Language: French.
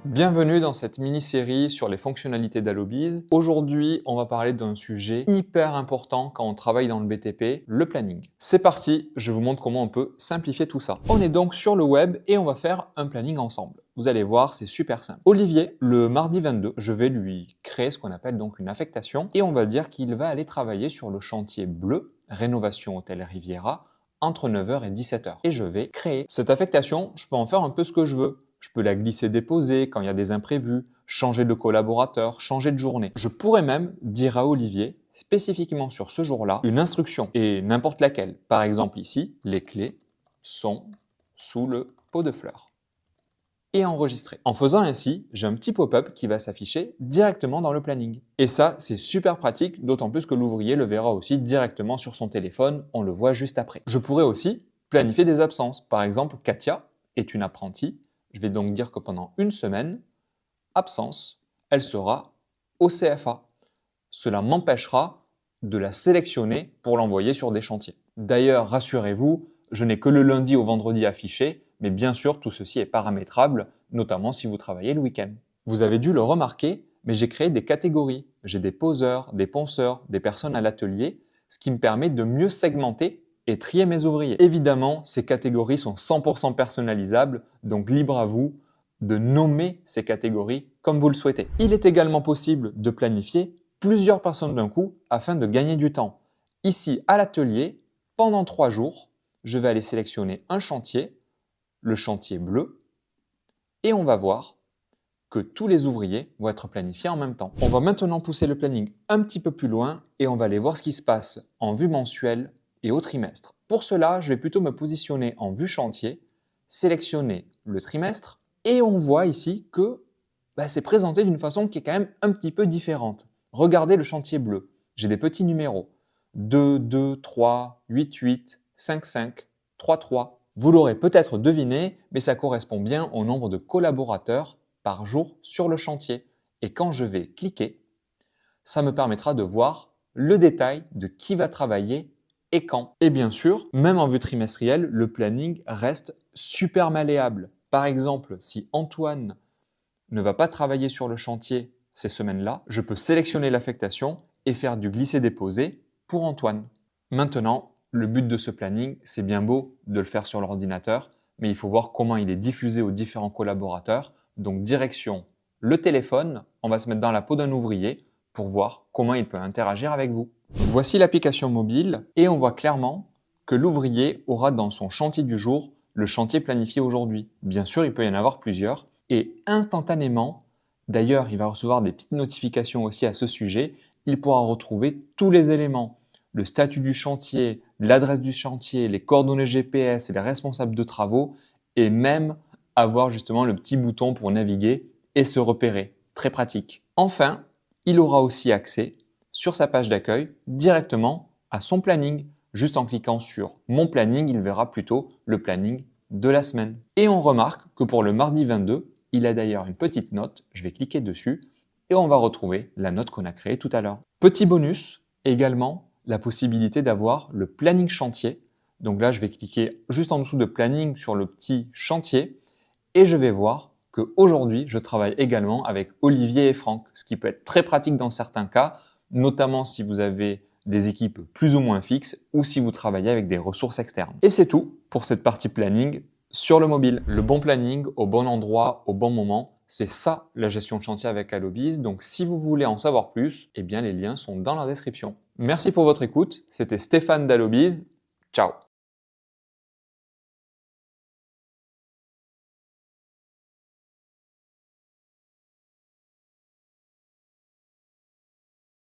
Bienvenue dans cette mini-série sur les fonctionnalités d'Allobiz. Aujourd'hui, on va parler d'un sujet hyper important quand on travaille dans le BTP, le planning. C'est parti, je vous montre comment on peut simplifier tout ça. On est donc sur le web et on va faire un planning ensemble. Vous allez voir, c'est super simple. Olivier, le mardi 22, je vais lui créer ce qu'on appelle donc une affectation et on va dire qu'il va aller travailler sur le chantier bleu, rénovation hôtel Riviera, entre 9h et 17h. Et je vais créer cette affectation, je peux en faire un peu ce que je veux. Je peux la glisser-déposer quand il y a des imprévus, changer de collaborateur, changer de journée. Je pourrais même dire à Olivier, spécifiquement sur ce jour-là, une instruction, et n'importe laquelle. Par exemple ici, les clés sont sous le pot de fleurs. Et enregistrer. En faisant ainsi, j'ai un petit pop-up qui va s'afficher directement dans le planning. Et ça, c'est super pratique, d'autant plus que l'ouvrier le verra aussi directement sur son téléphone, on le voit juste après. Je pourrais aussi planifier des absences. Par exemple, Katia est une apprentie. Je vais donc dire que pendant une semaine, absence, elle sera au CFA. Cela m'empêchera de la sélectionner pour l'envoyer sur des chantiers. D'ailleurs, rassurez-vous, je n'ai que le lundi au vendredi affiché, mais bien sûr, tout ceci est paramétrable, notamment si vous travaillez le week-end. Vous avez dû le remarquer, mais j'ai créé des catégories. J'ai des poseurs, des ponceurs, des personnes à l'atelier, ce qui me permet de mieux segmenter et trier mes ouvriers. Évidemment, ces catégories sont 100% personnalisables, donc libre à vous de nommer ces catégories comme vous le souhaitez. Il est également possible de planifier plusieurs personnes d'un coup afin de gagner du temps. Ici, à l'atelier, pendant 3 jours, je vais aller sélectionner un chantier, le chantier bleu, et on va voir que tous les ouvriers vont être planifiés en même temps. On va maintenant pousser le planning un petit peu plus loin et on va aller voir ce qui se passe en vue mensuelle et au trimestre. Pour cela, je vais plutôt me positionner en vue chantier, sélectionner le trimestre et on voit ici que c'est présenté d'une façon qui est quand même un petit peu différente. Regardez le chantier bleu. J'ai des petits numéros. 2, 2, 3, 8, 8, 5, 5, 3, 3. Vous l'aurez peut-être deviné, mais ça correspond bien au nombre de collaborateurs par jour sur le chantier. Et quand je vais cliquer, ça me permettra de voir le détail de qui va travailler et quand. Et bien sûr, même en vue trimestrielle, le planning reste super malléable. Par exemple, si Antoine ne va pas travailler sur le chantier ces semaines-là, je peux sélectionner l'affectation et faire du glisser-déposer pour Antoine. Maintenant, le but de ce planning, c'est bien beau de le faire sur l'ordinateur, mais il faut voir comment il est diffusé aux différents collaborateurs. Donc direction le téléphone, on va se mettre dans la peau d'un ouvrier pour voir comment il peut interagir avec vous. Voici l'application mobile et on voit clairement que l'ouvrier aura dans son chantier du jour le chantier planifié aujourd'hui. Bien sûr, il peut y en avoir plusieurs et instantanément, d'ailleurs, il va recevoir des petites notifications aussi à ce sujet, il pourra retrouver tous les éléments, le statut du chantier, l'adresse du chantier, les coordonnées GPS et les responsables de travaux et même avoir justement le petit bouton pour naviguer et se repérer. Très pratique. Enfin, il aura aussi accès sur sa page d'accueil directement à son planning. Juste en cliquant sur Mon planning, il verra plutôt le planning de la semaine. Et on remarque que pour le mardi 22, il a d'ailleurs une petite note. Je vais cliquer dessus et on va retrouver la note qu'on a créée tout à l'heure. Petit bonus, également la possibilité d'avoir le planning chantier. Donc là, je vais cliquer juste en dessous de planning sur le petit chantier et je vais voir qu'aujourd'hui, je travaille également avec Olivier et Franck, ce qui peut être très pratique dans certains cas, notamment si vous avez des équipes plus ou moins fixes ou si vous travaillez avec des ressources externes. Et c'est tout pour cette partie planning sur le mobile. Le bon planning au bon endroit, au bon moment, c'est ça la gestion de chantier avec Allobiz. Donc si vous voulez en savoir plus, eh bien les liens sont dans la description. Merci pour votre écoute. C'était Stéphane d'Allobiz. Ciao.